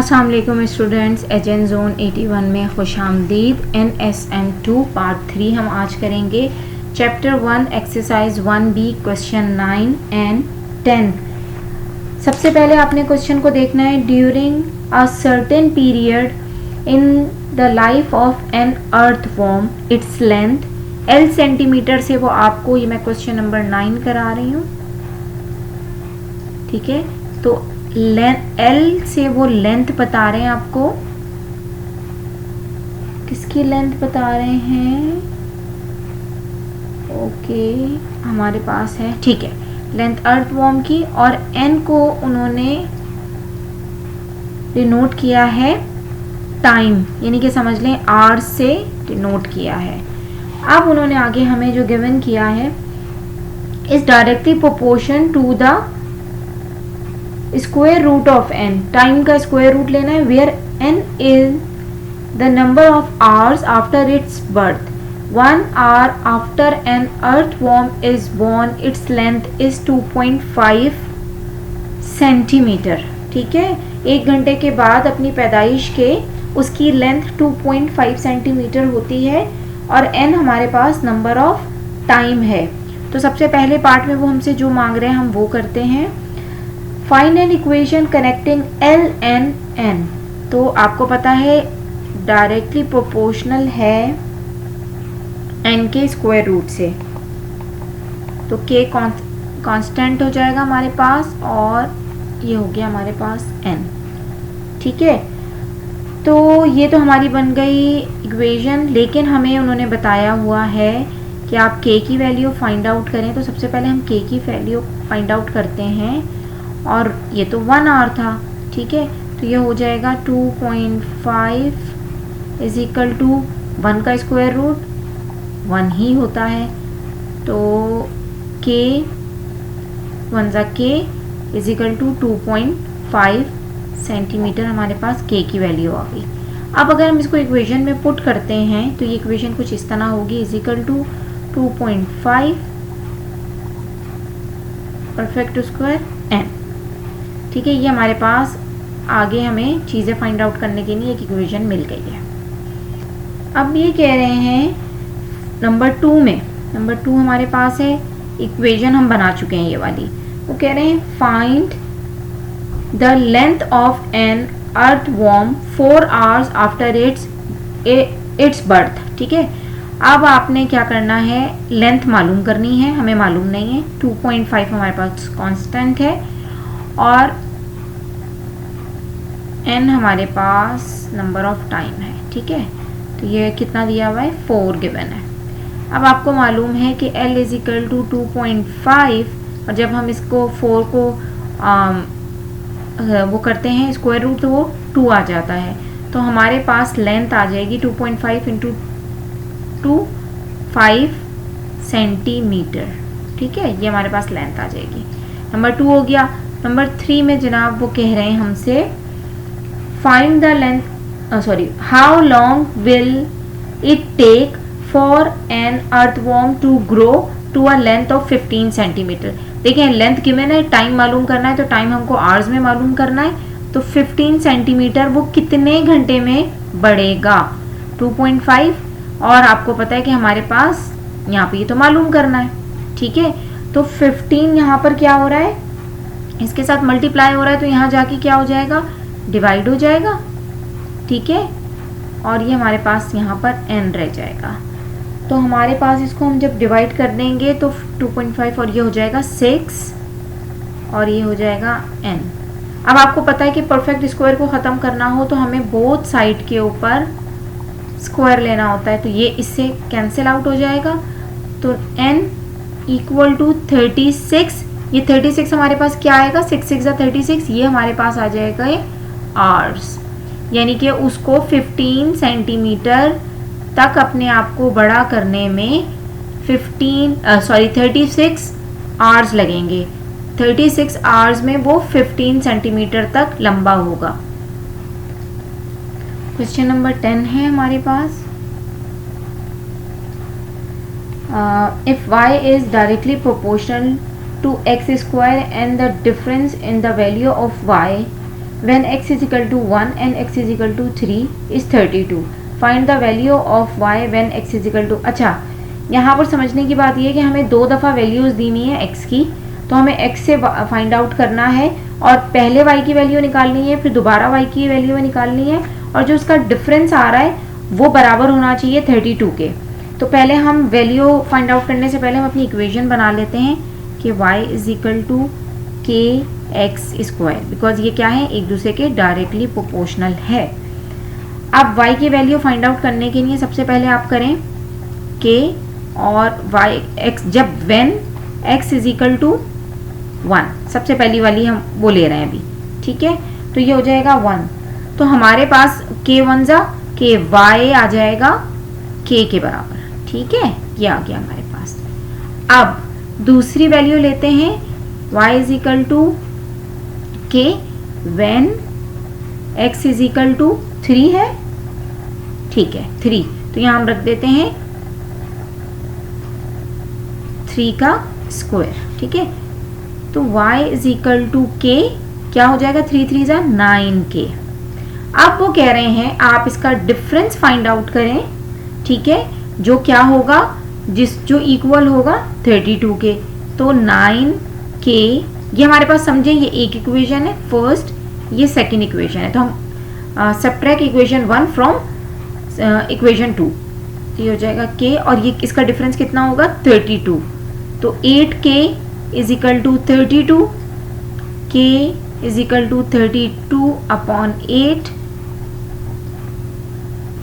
अस्सलाम वालेकुम students, agent zone 81 में खुश आमदीद। NSM2 पार्ट 3 हम आज करेंगे। Chapter 1 exercise 1B question 9 and 10। सबसे पहले आपने क्वेश्चन को देखना है। During a certain period in the life of an earthworm its length L centimetre से, वो आपको, ये मैं क्वेश्चन नंबर 9 करा रही हूँ, ठीक है। तो L से वो लेंथ बता रहे हैं आपको। किसकी लेंथ बता रहे हैं? ओके, हमारे पास है, ठीक है, लेंथ अर्थवॉर्म की। और N को उन्होंने डिनोट किया है टाइम, यानी कि समझ लें R से डिनोट किया है। अब उन्होंने आगे हमें जो गिवन किया है, is directly proportion to the square root of n। Time का स्क्वायर रूट लेना है, where n is the number of hours after its birth. 1 hour after an earthworm is born its length is 2.5 centimetre, ठीक है। 1 घंटे के बाद अपनी पैदाइश के उसकी लेंथ 2.5 सेंटीमीटर होती है और n हमारे पास नंबर ऑफ टाइम है। तो सबसे पहले पार्ट में वो हमसे जो मांग रहे हैं हम वो करते हैं। Find an equation connecting L and N। तो आपको पता है डायरेक्टली प्रोपोर्शनल है n के स्क्वायर रूट से, तो k कांस्टेंट हो जाएगा हमारे पास और ये हो गया हमारे पास n, ठीक है। तो ये तो हमारी बन गई इक्वेशन, लेकिन हमें उन्होंने बताया हुआ है कि आप k की वैल्यू फाइंड आउट करें। तो सबसे पहले हम k की वैल्यू फाइंड आउट करते हैं, और ये तो 1 आवर था, ठीक है। तो ये हो जाएगा 2.5 इज इक्वल टू 1 का स्क्वायर रूट 1 ही होता है, तो k 1 जा k is equal to 2.5 centimetre हमारे पास k की वैल्यू आ गई। अब अगर हम इसको इक्वेशन में पुट करते हैं तो ये इक्वेशन कुछ इस तरह होगी, is equal to 2.5 perfect square n, ठीक है। ये हमारे पास आगे हमें चीज़ें फाइंड आउट करने के लिए एक इक्वेशन मिल गई है। अब ये कह रहे हैं नंबर 2 में, नंबर 2 हमारे पास है, इक्वेशन हम बना चुके हैं ये वाली। वो कह रहे हैं find the length of an earthworm 4 hours after its birth, ठीक है। अब आपने क्या करना है, लेंथ मालूम करनी है, हमें मालूम नहीं है। 2.5 हमारे पास कांस्टेंट है और n हमारे पास नंबर ऑफ टाइम है, ठीक है। तो ये कितना दिया हुआ है, 4 गिवन है। अब आपको मालूम है कि L इज इक्वल टू 2.5, और जब हम इसको 4 को वो करते हैं स्क्वायर रूट तो वो 2 आ जाता है। तो हमारे पास लेंथ आ जाएगी 2.5 इंटू 2 5 सेंटीमीटर, ठीक है। ये हमारे पास लेंथ आ जाएगी। नंबर 2 हो गया। नंबर 3 में जनाब वो कह रहे हैं हमसे find the length, how long will it take for an earthworm to grow to a length of 15 centimetre. देखिए लेंथ गिवन है, टाइम मालूम करना है, तो टाइम हमको आवर्स में मालूम करना है। तो 15 सेंटीमीटर वो कितने घंटे में बढ़ेगा, 2.5, और आपको पता है कि हमारे पास यहाँ पे ये तो मालूम करना है, ठीक है। तो 15 यहाँ पर क्या हो रहा है, इसके साथ मल्टीप्लाई हो रहा है, तो यहाँ जाके क्या हो जाएगा, डिवाइड हो जाएगा, ठीक है। और ये हमारे पास यहाँ पर n रह जाएगा। तो हमारे पास इसको हम जब डिवाइड कर देंगे तो 2.5 और ये हो जाएगा 6 और ये हो जाएगा n। अब आपको पता है कि परफेक्ट स्क्वायर को ख़त्म करना हो तो हमें बोथ साइड के ऊपर स्क्वायर लेना होता है, तो ये इससे कैंसिल आउट हो जाएगा। तो n इक्वल टू 36, ये 36 हमारे पास क्या आएगा, 6 6 36, ये हमारे पास आ जाएगा आवर्स, यानी कि उसको 15 सेंटीमीटर तक अपने आप को बड़ा करने में 36 आवर्स लगेंगे। 36 आवर्स में वो 15 सेंटीमीटर तक लंबा होगा। क्वेश्चन नंबर 10 है हमारे पास। If y is directly proportional to x square and the difference in the value of y when x is equal to 1 and x is equal to 3 is 32. Find the value of y when x is equal to. अच्छा, यहाँ पर समझने की बात ये है कि हमें 2 दफ़ा वैल्यूज़ दी हुई है x की, तो हमें x से फाइंड आउट करना है और पहले y की वैल्यू निकालनी है, फिर दोबारा y की वैल्यू निकालनी है, और जो उसका डिफरेंस आ रहा है वो बराबर होना चाहिए 32 के. तो पहले हम वैल्यू फाइंड आउट करने से पहले हम अपनी इक्वेशन बना लेते हैं कि y इज इक्वल टू के एक्स स्क्वायर, बिकॉज ये क्या है, एक दूसरे के डायरेक्टली प्रोपोर्शनल है. अब y की वैल्यू फाइंड आउट करने के लिए सबसे पहले आप करें k और y x, जब when x is equal to 1, सबसे पहली वाली हम वो ले रहे हैं अभी, ठीक है. तो ये हो जाएगा 1, तो हमारे पास k 1 जा k y आ जाएगा k के बराबर, ठीक है, ये आ गया हमारे पास. अब दूसरी वैल्यू लेते हैं y is equal to k when x is equal to 3 है, ठीक है 3, तो यहाँ हम रख देते हैं 3 का स्क्वायर, ठीक है. तो y is equal to k क्या हो जाएगा, 3 3 जा 9k. अब वो कह रहे हैं आप इसका डिफरेंस फाइंड आउट करें, ठीक है, जो क्या होगा, जो इक्वल होगा 32 के. तो 9k, ये हमारे पास समझे ये एक इक्वेशन है फर्स्ट, ये सेकंड इक्वेशन है, तो हम सब्ट्रैक्ट इक्वेशन 1 फ्रॉम इक्वेशन 2, तो ये हो जाएगा k और ये इसका डिफरेंस कितना होगा 32. तो 8k is equal to 32, k is equal to 32 upon 8,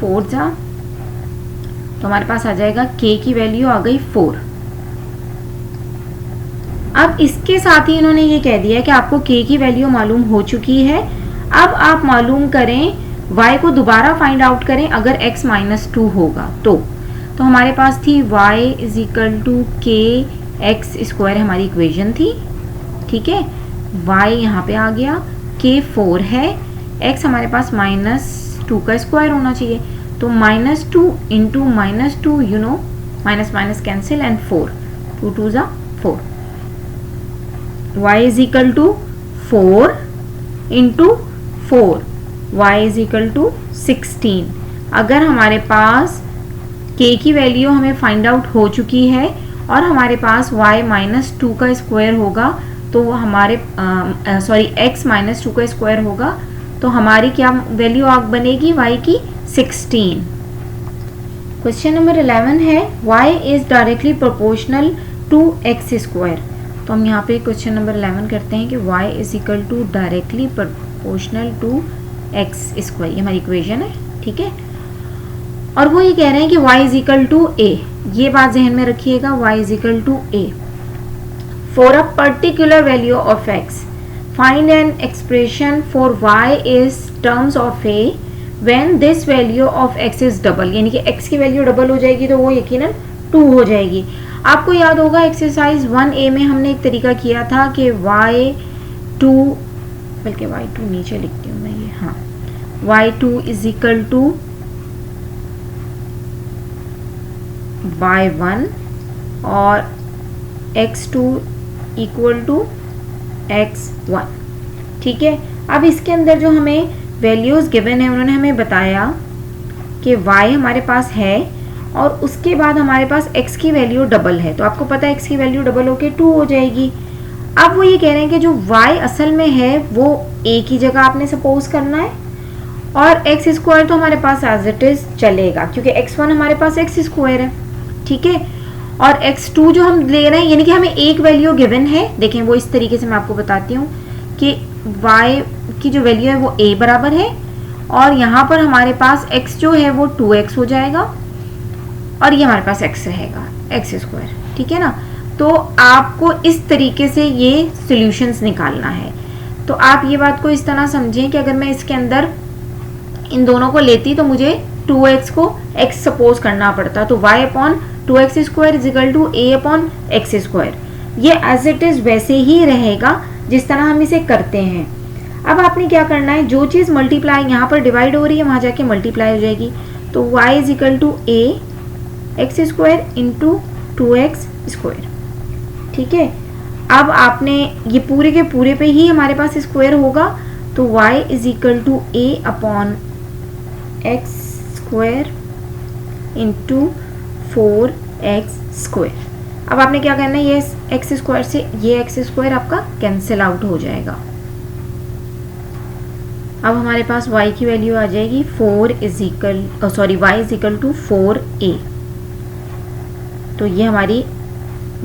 4 जा, तो हमारे पास आ जाएगा k की वैल्यू आ गई 4. अब इसके साथ ही इन्होंने ये कह दिया कि आपको k की वैल्यू मालूम हो चुकी है. अब आप मालूम करें y को दोबारा फाइंड आउट करें अगर x -2 होगा तो हमारे पास थी y is equal to k x square हमारी इक्वेशन थी, ठीक है. y यहाँ पे आ गया, k 4 है, x हमारे पास -2 का स्क्वायर होना चाहिए, तो -2 into -2, you know, minus minus cancel and 4, 2 2 जा 4. y is equal to 4 into 4, y is equal to 16. अगर हमारे पास k की वैल्यू हमें फाइंड आउट हो चुकी है और हमारे पास y -2 का स्क्वायर होगा, तो हमारे x -2 का स्क्वायर होगा, तो हमारी क्या वैल्यू बनेगी y की 16. क्वेश्चन नंबर 11 है y is directly proportional to x square. तो हम यहाँ पे क्वेश्चन नंबर 11 करते हैं कि y is equal to directly proportional to x square, ये हमारी इक्वेशन है, ठीक है. और वो ये कह रहे हैं कि y is equal to a, ये बात जहन में रखिएगा, y is equal to a. For a particular value of x find an expression for y is terms of a when this value of x is double, यानी कि x की value double हो जाएगी तो वो यकीनन 2 हो जाएगी. आपको याद होगा एक्सरसाइज 1a में हमने एक तरीका किया था कि y2, बल्कि y2 नीचे लिखती हूँ मैं ये, हाँ, y2 is equal to y1 और x2 इक्वल टू x1, ठीक है. अब इसके अंदर जो हमें वैल्यूज़ गिवन है उन्होंने हमें बताया कि y हमारे पास है और उसके बाद हमारे पास x की वैल्यू डबल है, तो आपको पता है x की वैल्यू डबल होके 2 हो जाएगी. अब वो ये कह रहे हैं कि जो y असल में है वो a की जगह आपने सपोज करना है और x स्क्वायर तो हमारे पास एज इट इज चलेगा क्योंकि x1 हमारे पास x स्क्वायर है, ठीक है. और x2 जो हम ले रहे हैं, यानी कि हमें एक वैल्यू गिवन है, देखें वो इस तरीके से मैं आपको बताती हूँ कि y की जो वैल्यू है वो a बराबर है और यहाँ पर हमारे पास x जो है वो 2x हो जाएगा और ये हमारे पास x रहेगा, x स्क्वायर, ठीक है ना. तो आपको इस तरीके से ये सॉल्यूशंस निकालना है. तो आप ये बात को इस तरह समझें कि अगर मैं इसके अंदर इन दोनों को लेती तो मुझे 2x को x सपोज करना पड़ता, तो y upon 2x square is equal to a upon x square. ये एज इट इज वैसे ही रहेगा जिस तरह हम इसे करते हैं. अब आपने क्या करना है, जो चीज़ मल्टीप्लाई यहाँ पर डिवाइड हो रही है वहाँ जाके मल्टीप्लाई हो जाएगी, तो y is equal to a x square into 2x square, ठीक है. अब आपने ये पूरे के पूरे पे ही हमारे पास स्क्वायर होगा, तो y is equal to a upon x square into 4x square. अब आपने क्या करना है, ये एक्स स्क्वायर से ये एक्स स्क्वायर आपका कैंसिल आउट हो जाएगा। अब हमारे पास y की वैल्यू आ जाएगी y is equal to 4a। तो ये हमारी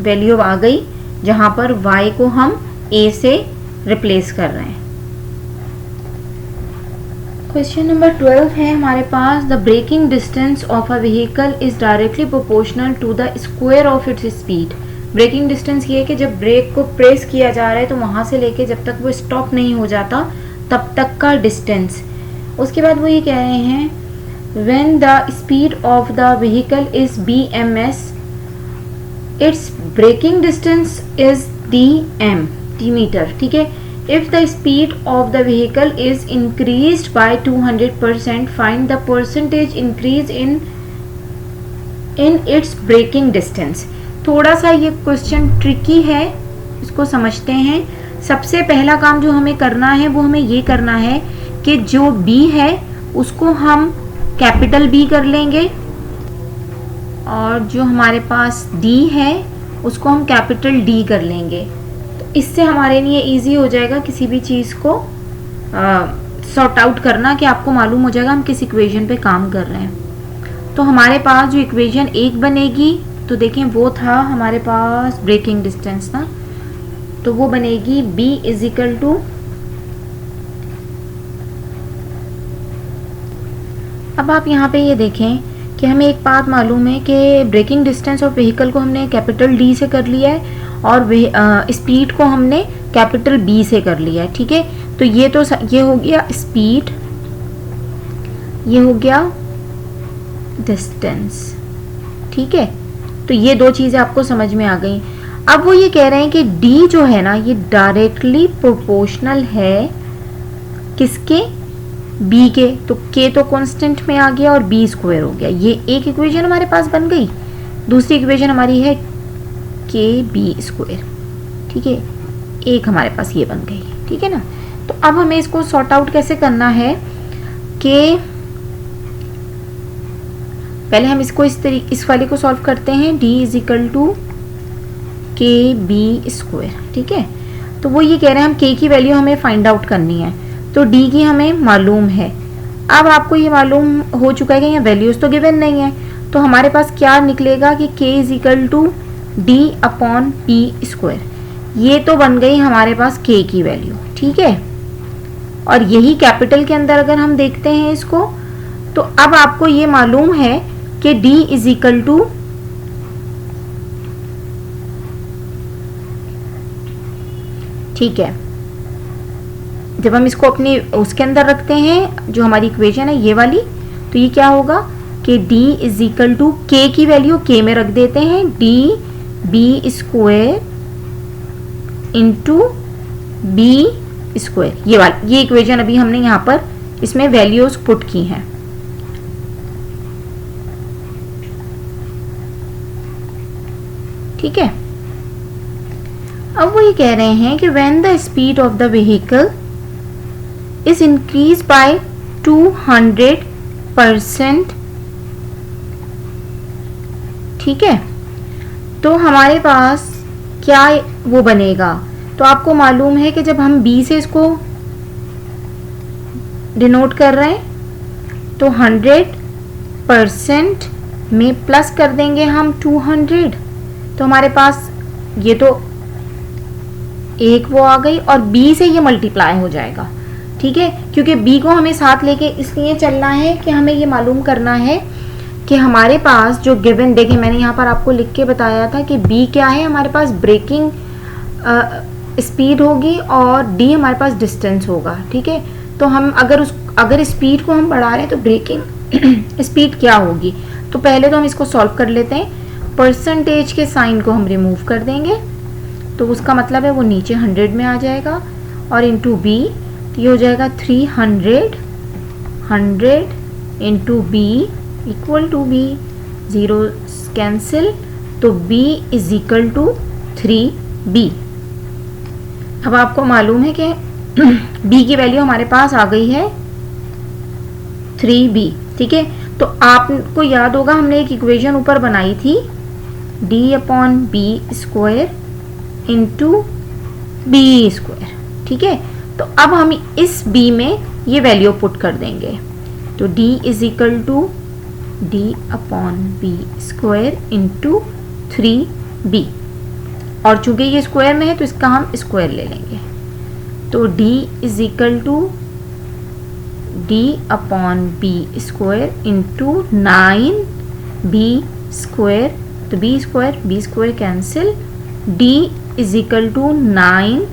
वैल्यू आ गई जहां पर y को हम a से रिप्लेस कर रहे हैं। क्वेश्चन नंबर 12 है हमारे पास, the braking distance of a vehicle is directly proportional to the square of its speed. Braking distance ये है कि जब ब्रेक को प्रेस किया जा रहा है तो वहां से लेके जब तक वो स्टॉप नहीं हो जाता तब तक का डिस्टेंस। उसके बाद वो ये कह रहे हैं when the speed of the vehicle is bms its braking distance is dm D metre. ठीक है, if the speed of the vehicle is increased by 200%, find the percentage increase in its braking distance। थोड़ा सा ये question tricky है, इसको समझते हैं। सबसे पहला काम जो हमें करना है वो हमें ये करना है कि जो B है उसको हम कैपिटल B कर लेंगे और जो हमारे पास D है उसको हम कैपिटल D कर लेंगे। इससे हमारे लिए इजी हो जाएगा किसी भी चीज़ को सॉर्ट आउट करना, कि आपको मालूम हो जाएगा हम किस इक्वेशन पे काम कर रहे हैं। तो हमारे पास जो इक्वेशन 1 बनेगी, तो देखें वो था हमारे पास ब्रेकिंग डिस्टेंस ना, तो वो बनेगी b इज इक्वल टू, अब आप यहाँ पे ये देखें कि हमें एक बात मालूम है कि ब्रेकिंग डिस्टेंस ऑफ व्हीकल को हमने कैपिटल D से कर लिया है और स्पीड को हमने कैपिटल B से कर लिया है। ठीक है, तो ये हो गया स्पीड, ये हो गया डिस्टेंस। ठीक है, तो ये दो चीज़ें आपको समझ में आ गई। अब वो ये कह रहे हैं कि D जो है ना ये डायरेक्टली प्रोपोर्शनल है किसके, B के। तो K तो कांस्टेंट में आ गया और B स्क्वायर हो गया। ये एक इक्वेशन हमारे पास बन गई। दूसरी इक्वेशन हमारी है KB स्क्वायर। ठीक है, एक हमारे पास ये बन गई। ठीक है ना, तो अब हमें इसको सॉर्ट आउट कैसे करना है कि पहले हम इसको इस वाले को सॉल्व करते हैं। D is equal to KB square. ठीक है, तो वो ये कह रहे हैं हम K की वैल्यू हमें फाइंड आउट करनी है, तो D की हमें मालूम है। अब आपको ये मालूम हो चुका है कि यहाँ वैल्यूज तो गिवन नहीं है, तो हमारे पास क्या निकलेगा कि K is equal to D upon P square. ये तो बन गई हमारे पास K की वैल्यू। ठीक है, और यही कैपिटल के अंदर अगर हम देखते हैं इसको, तो अब आपको ये मालूम है कि D इज इक्वल टू, ठीक है, जब हम इसको अपनी उसके अंदर रखते हैं जो हमारी इक्वेशन है ये वाली, तो ये क्या होगा कि D is equal to K की वैल्यू K में रख देते हैं, DB square into B square. ये इक्वेशन अभी हमने यहाँ पर इसमें वैल्यूज पुट की हैं। ठीक है, अब वो ये कह रहे हैं कि when the speed of the vehicle is increase by 200%। ठीक है, तो हमारे पास क्या वो बनेगा, तो आपको मालूम है कि जब हम B से इसको डिनोट कर रहे हैं तो 100% में प्लस कर देंगे हम 200, तो हमारे पास ये तो एक वो आ गई और B से ये मल्टीप्लाई हो जाएगा। ठीक है, क्योंकि B को हमें साथ लेके इसलिए चलना है कि हमें ये मालूम करना है कि हमारे पास जो गिवन, देखिए मैंने यहाँ पर आपको लिख के बताया था कि B क्या है, हमारे पास ब्रेकिंग स्पीड होगी और D हमारे पास डिस्टेंस होगा। ठीक है, तो हम अगर स्पीड को हम बढ़ा रहे हैं तो ब्रेकिंग स्पीड क्या होगी, तो पहले तो हम इसको सॉल्व कर लेते हैं। परसेंटेज के साइन को हम रिमूव कर देंगे, तो उसका मतलब है वो नीचे 100 में आ जाएगा और इंटू B, तो ये हो जाएगा 300, 100 into B equal to B, zero cancel, तो B is equal to 3B। अब आपको मालूम है कि b की वैल्यू हमारे पास आ गई है 3b। ठीक है, तो आपको याद होगा हमने एक इक्वेशन ऊपर बनाई थी d/b² इंटू बी स्क्वायर। ठीक है, तो अब हम इस b में ये वैल्यू पुट कर देंगे, तो d is equal to d/b² into 3b, और चूंकि ये स्क्वायर में है तो इसका हम स्क्वायर ले लेंगे, तो d is equal to d/b² into 9b², तो b² cancel, d is equal to 9d।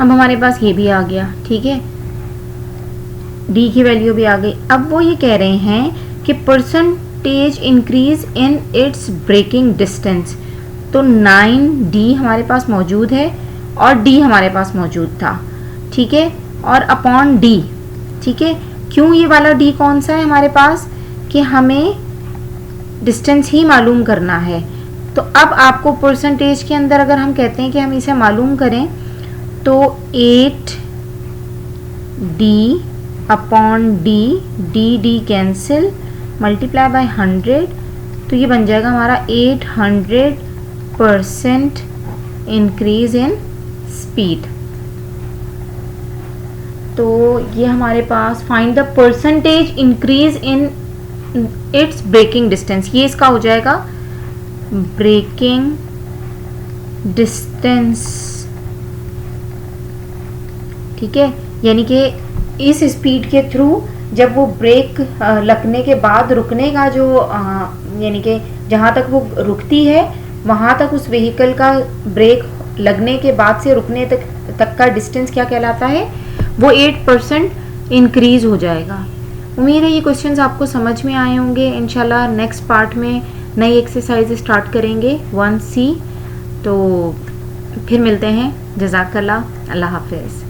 अब हमारे पास ये भी आ गया। ठीक है, d की वैल्यू भी आ गई। अब वो ये कह रहे हैं कि percentage increase in its braking distance, तो 9d हमारे पास मौजूद है और d हमारे पास मौजूद था। ठीक है, और अपॉन d। ठीक है, क्यों ये वाला d कौन सा है हमारे पास, कि हमें डिस्टेंस ही मालूम करना है। तो अब आपको परसेंटेज के अंदर अगर हम कहते हैं कि हम इसे मालूम करें, तो 8d/d, d cancel, multiply by 100, तो ये बन जाएगा हमारा 800% इंक्रीज इन स्पीड। तो ये हमारे पास find the percentage increase in its braking distance, ये इसका हो जाएगा ब्रेकिंग डिस्टेंस। ठीक है, यानी कि इस स्पीड के थ्रू जब वो ब्रेक लगने के बाद रुकने का जो यानी कि जहाँ तक वो रुकती है वहाँ तक उस व्हीकल का ब्रेक लगने के बाद से रुकने तक का डिस्टेंस क्या कहलाता है, वो 8% इंक्रीज हो जाएगा। उम्मीद है ये क्वेश्चंस आपको समझ में आए होंगे। इंशाल्लाह नेक्स्ट पार्ट में नई एक्सरसाइज स्टार्ट करेंगे 1C। तो फिर मिलते हैं। जज़ाकल्लाह, अल्लाह हाफिज़।